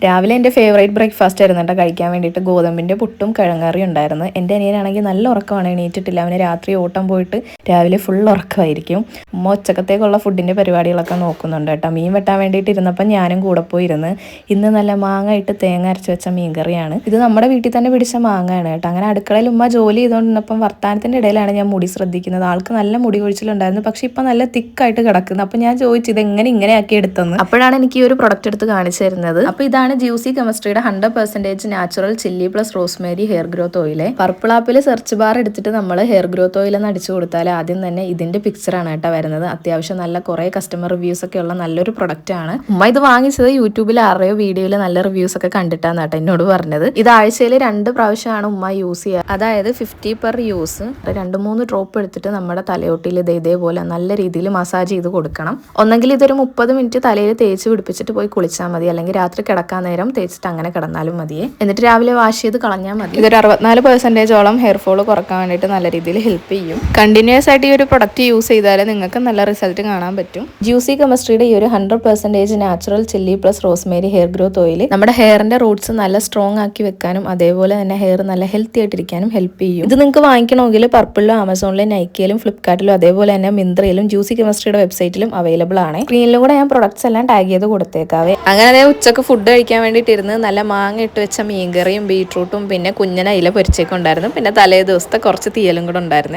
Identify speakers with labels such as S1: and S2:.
S1: രാവിലെ എൻ്റെ favourite breakfast ആയിരുന്നു കേട്ടോ കഴിക്കാൻ വേണ്ടിയിട്ട്. ഗോതമ്പിൻ്റെ പുട്ടും കിഴങ്ങറിയും ഉണ്ടായിരുന്നു. എൻ്റെ അനിയനാണെങ്കിൽ നല്ല ഉറക്കമാണ്, എണീറ്റിട്ടില്ല. അവന് രാത്രി ഓട്ടം പോയിട്ട് രാവിലെ ഫുൾ ഉറക്കമായിരിക്കും. ഉമ്മ ഉച്ചക്കത്തേക്കുള്ള ഫുഡിൻ്റെ പരിപാടികളൊക്കെ നോക്കുന്നുണ്ട് കേട്ടോ. മീൻ വെട്ടാൻ വേണ്ടിയിട്ട് ഇരുന്നപ്പം ഞാനും കൂടെ പോയിരുന്ന്. ഇന്ന് നല്ല മാങ്ങ ഇട്ട് തേങ്ങ അരച്ച് വെച്ച മീൻകറിയാണ്. ഇത് നമ്മുടെ വീട്ടിൽ തന്നെ പിടിച്ച മാങ്ങയാണ് കേട്ടോ. അങ്ങനെ അടുക്കളയിൽ ഉമ്മ ജോലി ചെയ്തുകൊണ്ടിരുന്നപ്പം വർത്താനത്തിൻ്റെ ഇടയിലാണ് ഞാൻ മുടി ശ്രദ്ധിക്കുന്നത്. ആൾക്ക് നല്ല മുടി കൊഴിച്ചിലുണ്ടായിരുന്നു, പക്ഷെ ഇപ്പം നല്ല തിക്കായിട്ട് കിടക്കുന്നു. അപ്പം ഞാൻ ചോദിച്ചു ഇത് ഇങ്ങനെ ആക്കി എടുത്തെന്ന്. അപ്പോഴാണ് എനിക്ക് ഈ ഒരു പ്രൊഡക്റ്റ് എടുത്ത് കാണിച്ചു തരുന്നത്. അപ്പോൾ ഇതാണ് ജ്യൂസി കെമിസ്ട്രിയുടെ 100% natural chilli plus rosemary hair growth oil. Purple ആപ്പിൽ സെർച്ച് ബാർ എടുത്തിട്ട് നമ്മൾ ഹെയർ ഗ്രോത്ത് ഓയിൽ എന്ന് അടിച്ചു കൊടുത്താൽ ആദ്യം തന്നെ ഇതിന്റെ പിക്ചറാണ് കേട്ടോ വരുന്നത്. അത്യാവശ്യം നല്ല കുറേ കസ്റ്റമർ റിവ്യൂസ് ഒക്കെ ഉള്ള നല്ലൊരു പ്രൊഡക്റ്റ് ആണ്. ഉമ്മ ഇത് വാങ്ങിച്ചത് യൂട്യൂബിൽ ആരുടെയോ വീഡിയോയിൽ നല്ല റിവ്യൂസ് ഒക്കെ കണ്ടിട്ടാണ് കേട്ടോ എന്നോട് പറഞ്ഞത്. ഇത് ആഴ്ചയിൽ 2 പ്രാവശ്യമാണ് ഉമ്മ യൂസ് ചെയ്യുക. അതായത് 50 പെർ യൂസ്. 2-3 ഡ്രോപ്പ് എടുത്തിട്ട് നമ്മുടെ തലയോട്ടിയിൽ ഇതേപോലെ നല്ല രീതിയിൽ മസാജ് ചെയ്ത് കൊടുക്കണം. ഒന്നെങ്കിൽ ഇതൊരു 30 മിനിറ്റ് തലയിൽ തേച്ച് പിടിപ്പിച്ചിട്ട് പോയി കുളിച്ചാൽ മതി, അല്ലെങ്കിൽ രാത്രി കിടക്കാൻ നേരം തേച്ചിട്ട് അങ്ങനെ കിടന്നാലും മതിയെ. എന്നിട്ട് രാവിലെ വാഷ് ചെയ്ത് കളഞ്ഞാൽ മതി. ഇതൊരു 64% ഹെയർ ഫോൾ കുറക്കാൻ വേണ്ടിയിട്ട് നല്ല രീതിയിൽ ഹെൽപ്പ് ചെയ്യും. കണ്ടിന്യൂസ് ആയിട്ട് ഈ ഒരു പ്രൊഡക്റ്റ് യൂസ് ചെയ്താൽ നിങ്ങൾക്ക് നല്ല റിസൾട്ട് കാണാൻ പറ്റും. ജ്യൂസി കെമിസ്ട്രിയുടെ ഈ ഒരു 100% natural chilli plus rosemary hair growth oil നമ്മുടെ ഹെയറിന്റെ റൂട്ട്സ് നല്ല സ്ട്രോങ് ആക്കി വെക്കാനും അതേപോലെ തന്നെ ഹെയർ നല്ല ഹെൽത്തി ആയിട്ടിരിക്കാനും ഹെൽപ്പ് ചെയ്യും. ഇത് നിങ്ങൾക്ക് വാങ്ങിക്കണമെങ്കിൽ പർപ്പിളിലും ആമസോണിലും നൈക്കയിലും ഫ്ലിപ്കാർട്ടിലും അതേപോലെ തന്നെ മിന്ത്രയിലും ജ്യൂസി കെമിസ്ട്രിയുടെ വെബ്സൈറ്റിലും അവൈലബിൾ ആണ്. സ്ക്രീനിലും കൂടെ ഞാൻ പ്രൊഡക്ട്സ് എല്ലാം ടാഗ് ചെയ്ത് കൊടുത്തേക്കാവേ. അങ്ങനെ ഉച്ചക്ക് ഫുഡ് കഴിക്കാൻ വേണ്ടിയിട്ടിരുന്ന് നല്ല മാങ്ങ ഇട്ട് വെച്ച മീൻകറിയും ബീട്രൂട്ടും പിന്നെ കുഞ്ഞന ഇല പൊരിച്ചേക്കും ഉണ്ടായിരുന്നു. പിന്നെ തലേ ദിവസത്തെ കുറച്ച് തീയലും കൂടെ ഉണ്ടായിരുന്നു.